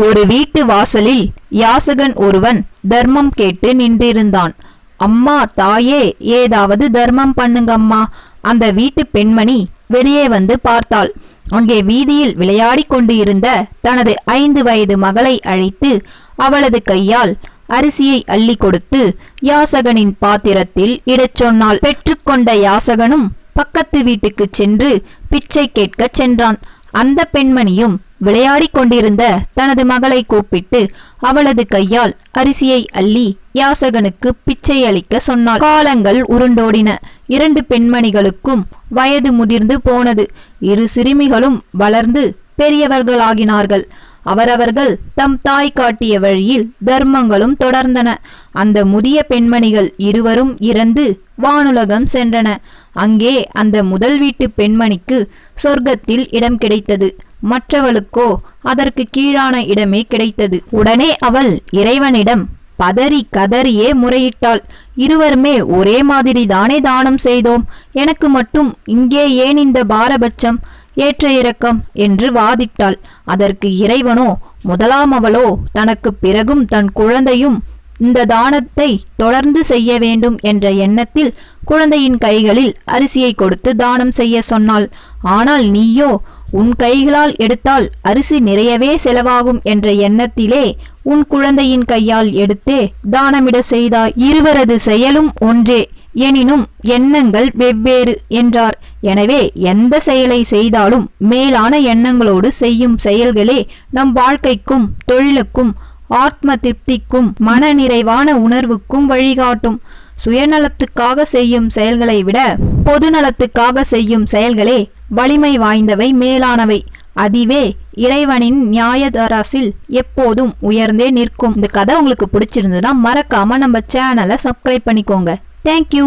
ஒரு வீட்டு வாசலில் யாசகன் ஒருவன் தர்மம் கேட்டு நின்றிருந்தான். அம்மா, தாயே, ஏதாவது தர்மம் பண்ணுங்கம்மா. அந்த வீட்டு பெண்மணி வெளியே வந்து பார்த்தாள். அங்கே வீதியில் விளையாடி கொண்டு இருந்த தனது 5 வயது மகளை அழைத்து அவளது கையால் அரிசியை அள்ளி கொடுத்து யாசகனின் பாத்திரத்தில் இடச் சொன்னாள். பெற்றுக்கொண்ட யாசகனும் பக்கத்து வீட்டுக்கு சென்று பிச்சை கேட்கச் சென்றான். அந்த பெண்மணியும் விளையாடி கொண்டிருந்த தனது மகளை கூப்பிட்டு அவளது கையால் அரிசியை அள்ளி யாசகனுக்கு பிச்சை அளிக்க சொன்னாள். காலங்கள் உருண்டோடின. 2 பெண்மணிகளுக்கும் வயது முதிர்ந்து போனது. 2 சிறுமிகளும் வளர்ந்து பெரியவர்களாகினார்கள். அவரவர்கள் தம் தாய் காட்டிய வழியில் தர்மங்களும் தொடர்ந்தன. அந்த முதிய பெண்மணிகள் இருவரும் இறந்து வானுலகம் சென்றன. அங்கே அந்த முதல் வீட்டு பெண்மணிக்கு சொர்க்கத்தில் இடம் கிடைத்தது. மற்றவளுக்கோ அதற்கு கீழான இடமே கிடைத்தது. உடனே அவள் இறைவனிடம் பதறி கதறியே முறையிட்டாள். இருவருமே ஒரே மாதிரி தானே தானம் செய்தோம், எனக்கு மட்டும் இங்கே ஏன் இந்த பாரபட்சம், ஏற்ற இறக்கம் என்று வாதிட்டாள். அதற்கு இறைவனோ, முதலாம் அவளோ தனக்கு பிறகும் தன் குழந்தையும் இந்த தானத்தை தொடர்ந்து செய்ய வேண்டும் என்ற எண்ணத்தில் குழந்தையின் கைகளில் அரிசியை கொடுத்து தானம் செய்ய சொன்னாள். ஆனால் நீயோ உன் கைகளால் எடுத்தால் அரிசி நிறையவே செலவாகும் என்ற எண்ணத்திலே உன் குழந்தையின் கையால் எடுத்தே தானமிட செய்தாய். இருவரது செயலும் ஒன்றே, எனினும் எண்ணங்கள் வெவ்வேறு என்றார். எனவே எந்த செயலை செய்தாலும் மேலான எண்ணங்களோடு செய்யும் செயல்களே நம் வாழ்க்கைக்கும் தொழிலுக்கும் ஆத்ம திருப்திக்கும் மன நிறைவான உணர்வுக்கும் வழிகாட்டும். சுயநலத்துக்காக செய்யும் செயல்களை விட பொதுநலத்துக்காக செய்யும் செயல்களே வலிமை வாய்ந்தவை, மேலானவை. அதுவே இறைவனின் நியாயதராசில் எப்போதும் உயர்ந்தே நிற்கும். இந்த கதை உங்களுக்கு பிடிச்சிருந்ததுன்னா மறக்காம நம்ம சேனலை சப்ஸ்கிரைப் பண்ணிக்கோங்க. தேங்க்யூ.